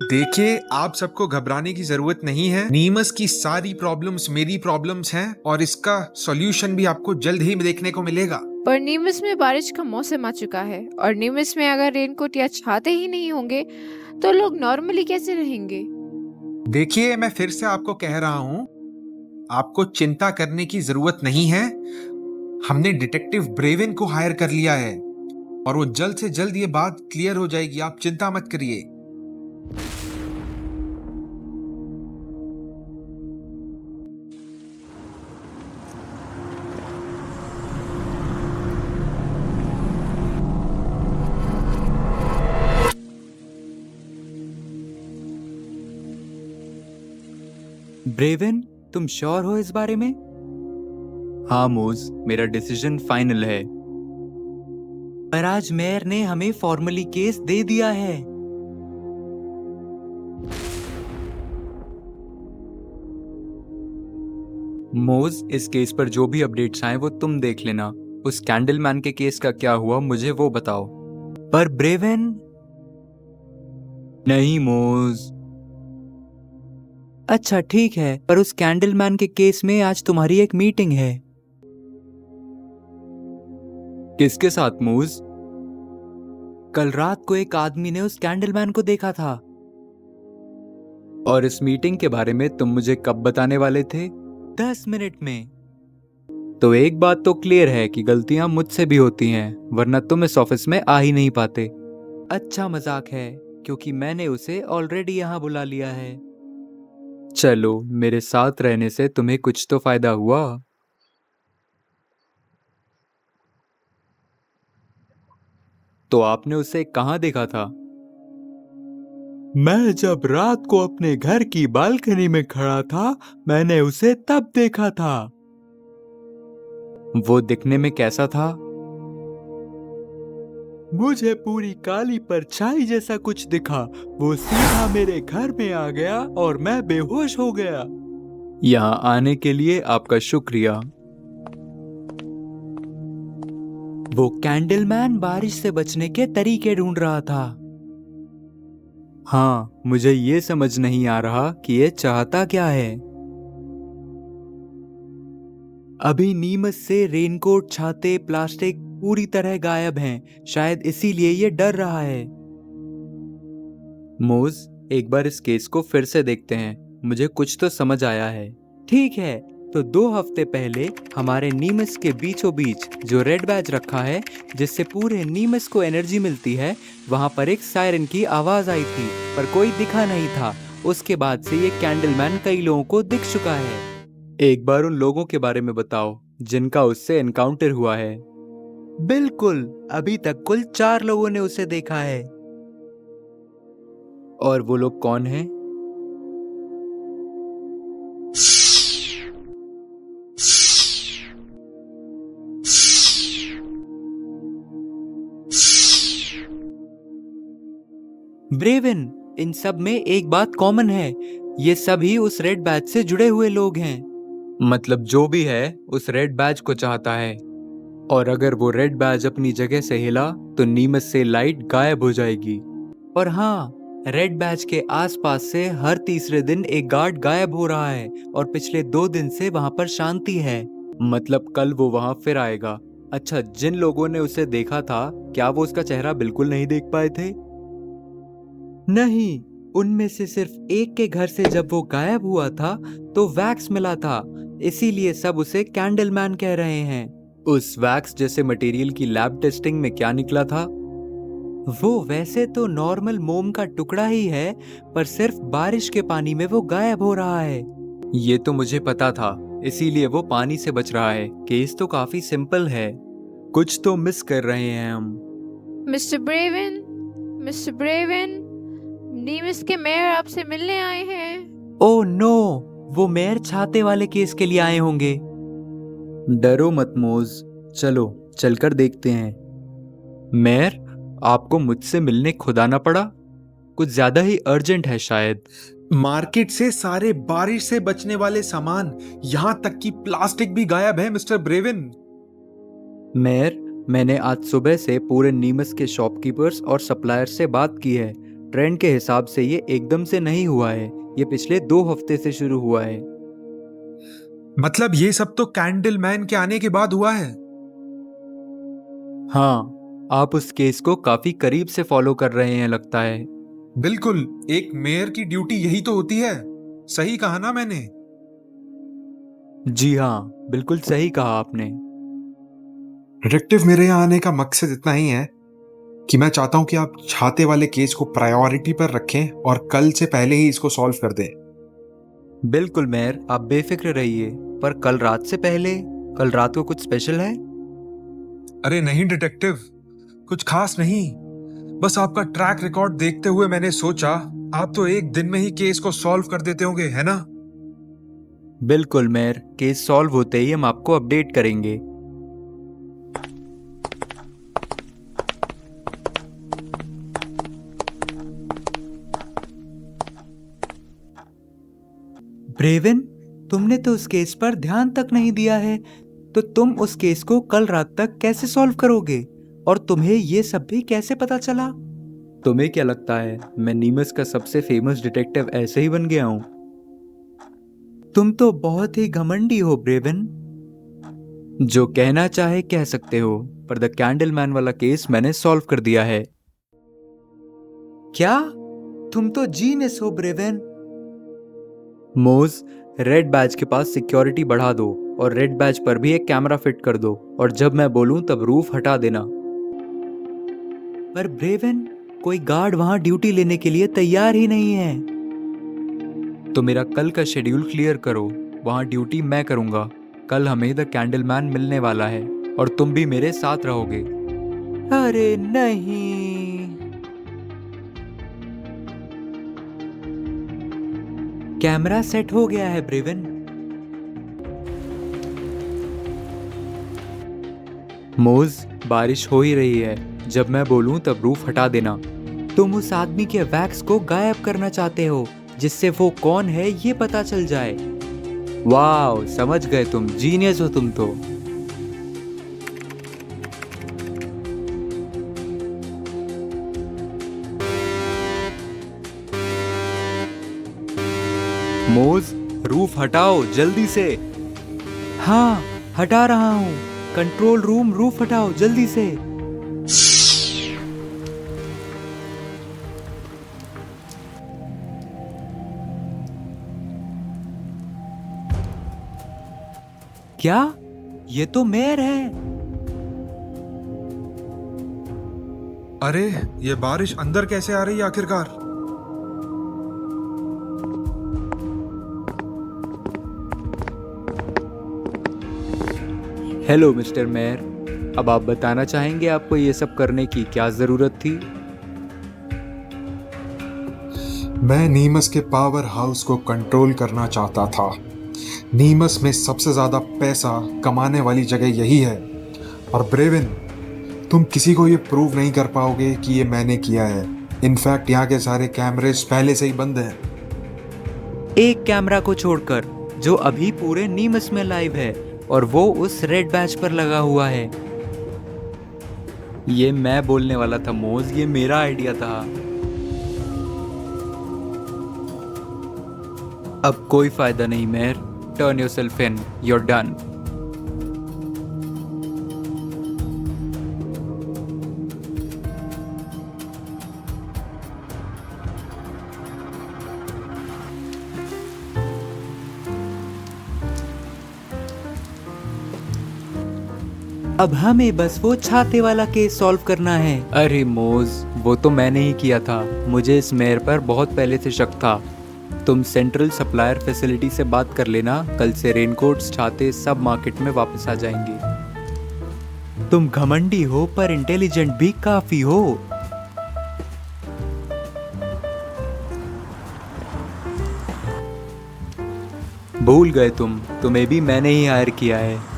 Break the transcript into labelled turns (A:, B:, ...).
A: देखिए, आप सबको घबराने की जरूरत नहीं है। नीमस की सारी प्रॉब्लम्स मेरी प्रॉब्लम्स हैं और इसका सॉल्यूशन भी आपको जल्द ही देखने को मिलेगा।
B: पर नीमच में बारिश का मौसम आ चुका है और नीमच में अगर रेनकोट या छाते ही नहीं होंगे तो लोग नॉर्मली कैसे रहेंगे?
A: देखिए, मैं फिर से आपको कह रहा हूं, आपको चिंता करने की जरूरत नहीं है। हमने डिटेक्टिव ब्रेवन को हायर कर लिया है और वो जल्द से जल्द ये बात क्लियर हो जाएगी। आप चिंता मत करिए।
C: ब्रेवन, तुम श्योर हो इस बारे में? हाँ मोज, मेरा डिसीजन फाइनल है। पर आज मेयर ने हमें फॉर्मली केस दे दिया है। मोज, इस केस पर जो भी अपडेट्स आए वो तुम देख लेना। उस कैंडलमैन के केस का क्या हुआ मुझे वो बताओ। पर ब्रेवन, नहीं मोज। अच्छा ठीक है, पर उस कैंडलमैन के केस में आज तुम्हारी एक मीटिंग है। किसके साथ मोज? कल रात को एक आदमी ने उस कैंडलमैन को देखा था। और इस मीटिंग के बारे में तुम मुझे कब बताने वाले थे? 10 मिनट में। तो एक बात तो क्लियर है कि गलतियां मुझसे भी होती हैं, वरना तुम इस ऑफिस में आ ही नहीं पाते। अच्छा मजाक है, क्योंकि मैंने उसे ऑलरेडी यहाँ बुला लिया है। चलो, मेरे साथ रहने से तुम्हें कुछ तो फायदा हुआ। तो आपने उसे कहाँ देखा था? मैं जब रात को अपने घर की बालकनी में खड़ा था, मैंने उसे तब देखा था। वो दिखने में कैसा था? मुझे पूरी काली परछाई जैसा कुछ दिखा। वो सीधा मेरे घर में आ गया और मैं बेहोश हो गया। यहाँ आने के लिए आपका शुक्रिया। वो कैंडलमैन बारिश से बचने के तरीके ढूंढ रहा था। हाँ, मुझे ये समझ नहीं आ रहा कि ये चाहता क्या है। अभी नीमच से रेनकोट, छाते, प्लास्टिक पूरी तरह गायब हैं। शायद इसीलिए ये डर रहा है। मोज, एक बार इस केस को फिर से देखते हैं। मुझे कुछ तो समझ आया है। ठीक है, तो 2 हफ्ते पहले हमारे नीमच के बीचों बीच जो रेड बैज रखा है, जिससे पूरे नीमच को एनर्जी मिलती है, वहां पर एक सायरन की आवाज आई थी, पर कोई दिखा नहीं था। उसके बाद से ये कैंडलमैन कई लोगों को दिख चुका है। एक बार उन लोगों के बारे में बताओ जिनका उससे एनकाउंटर हुआ है। बिल्कुल, अभी तक कुल 4 लोगों ने उसे देखा है। और वो लोग कौन हैं? ब्रेवन, इन सब में एक बात कॉमन है। ये सभी उस रेड बैज से जुड़े हुए लोग हैं। मतलब जो भी है उस रेड बैज को चाहता है। और अगर वो रेड बैज अपनी जगह से हिला तो नीमच से लाइट गायब हो जाएगी। और हाँ, रेड बैज के आसपास से हर तीसरे दिन एक गार्ड गायब हो रहा है और पिछले 2 दिन से वहां पर शांति है। मतलब कल वो वहां फिर आएगा। अच्छा, जिन लोगों ने उसे देखा था, क्या वो उसका चेहरा बिल्कुल नहीं देख पाए थे? नहीं, उनमें से सिर्फ एक के घर से जब वो गायब हुआ था तो वैक्स मिला था, इसीलिए सब उसे कैंडलमैन कह रहे हैं। उस वैक्स जैसे मटेरियल की लैब टेस्टिंग में क्या निकला था? वो वैसे तो नॉर्मल मोम का टुकड़ा ही है, पर सिर्फ बारिश के पानी में वो गायब हो रहा है। ये तो मुझे पता था, इसीलिए वो पानी से बच रहा है। केस तो काफी सिंपल है। कुछ तो मिस कर रहे हैं हम।
B: मिस्टर ब्रेवन, मिस्टर ब्रेवन, नीमच के मेयर आपसे मिलने आए हैं।
C: ओह नो, वो मेयर छाते वाले केस के लिए आए होंगे। डरो मत मोज, चलो चलकर देखते हैं। मेयर, आपको मुझसे मिलने खुद आना पड़ा? कुछ ज्यादा ही अर्जेंट है शायद।
A: मार्केट से सारे बारिश से बचने वाले सामान, यहां तक कि प्लास्टिक भी गायब है मिस्टर ब्रेवन।
C: मेयर, मैंने आज सुबह से पूरे नीमच के शॉपकीपर्स और सप्लायर्स से बात की है। ट्रेंड के हिसाब से ये एकदम से नहीं हुआ है, ये पिछले 2 हफ्ते से शुरू हुआ है।
A: मतलब ये सब तो कैंडल मैन के आने के बाद हुआ है।
C: हाँ, आप उस केस को काफी करीब से फॉलो कर रहे हैं लगता है।
A: बिल्कुल, एक मेयर की ड्यूटी यही तो होती है। सही कहा ना मैंने?
C: जी हाँ, बिल्कुल सही कहा आपने।
A: डिटेक्टिव, मेरे यहाँ आने का मकसद इतना ही है कि मैं चाहता हूं कि आप छाते वाले केस को प्रायोरिटी पर रखें और कल से पहले ही इसको सॉल्व कर दें।
C: बिल्कुल मेयर, आप बेफिक्र रहिए। पर कल रात से पहले, कल रात को कुछ स्पेशल है?
A: अरे नहीं डिटेक्टिव, कुछ खास नहीं। बस आपका ट्रैक रिकॉर्ड देखते हुए मैंने सोचा आप तो एक दिन में ही केस को सॉल्व कर देते होंगे, है ना?
C: बिल्कुल मेयर, केस सॉल्व होते ही हम आपको अपडेट करेंगे। ब्रेवन, तुमने तो उस केस पर ध्यान तक नहीं दिया है, तो तुम उस केस को कल रात तक कैसे सॉल्व करोगे? और तुम्हें ये सब भी कैसे पता चला? तुम्हें क्या लगता है मैं नीमस का सबसे फेमस डिटेक्टिव ऐसे ही बन गया हूं? तुम तो बहुत ही घमंडी हो ब्रेवन। जो कहना चाहे कह सकते हो, पर द कैंडलमैन वाला केस मैंने सॉल्व कर दिया है। क्या? तुम तो जीनियस हो ब्रेवन। मोज, रेड बैज के पास सिक्योरिटी बढ़ा दो और रेड बैज पर भी एक कैमरा फिट कर दो, और जब मैं बोलूं तब रूफ हटा देना। पर ब्रेवन, कोई गार्ड वहां ड्यूटी लेने के लिए तैयार ही नहीं है। तो मेरा कल का शेड्यूल क्लियर करो, वहां ड्यूटी मैं करूंगा। कल हमें द कैंडलमैन मिलने वाला है और तुम भी मेरे साथ रहोगे। अरे नहीं। कैमरा सेट हो गया है ब्रेवन। मोज, बारिश हो ही रही है, जब मैं बोलूं तब रूफ हटा देना। तुम उस आदमी के वैक्स को गायब करना चाहते हो, जिससे वो कौन है ये पता चल जाए। वाह, समझ गए तुम, जीनियस हो तुम तो। मोज, रूफ हटाओ जल्दी से। हाँ, हटा रहा हूं। कंट्रोल रूम, रूफ हटाओ जल्दी से। क्या? ये तो मेयर है।
A: अरे, ये बारिश अंदर कैसे आ रही है आखिरकार?
C: हेलो मिस्टर मेयर, अब आप बताना चाहेंगे आपको ये सब करने की क्या जरूरत थी?
A: मैं नीमस के पावर हाउस को कंट्रोल करना चाहता था। नीमस में सबसे ज्यादा पैसा कमाने वाली जगह यही है। और ब्रेवन, तुम किसी को ये प्रूव नहीं कर पाओगे कि ये मैंने किया है। इनफैक्ट यहाँ के सारे कैमरेस पहले से ही बंद हैं।
C: एक कैमरा को छोड़कर, जो अभी पूरे नीमस में लाइव है, और वो उस रेड बैच पर लगा हुआ है। ये मैं बोलने वाला था मोज, ये मेरा आइडिया था। अब कोई फायदा नहीं mayor, turn yourself in, you're done. अब हमें बस वो छाते वाला केस सॉल्व करना है। अरे मोज, वो तो मैंने ही किया था। मुझे इस मेयर पर बहुत पहले से शक था। तुम सेंट्रल सप्लायर फैसिलिटी से बात कर लेना, कल से रेनकोट्स, छाते सब मार्केट में वापस आ जाएंगे। तुम घमंडी हो पर इंटेलिजेंट भी काफी हो। भूल गए तुम, तुम्हें भी मैंने ही हायर किया है।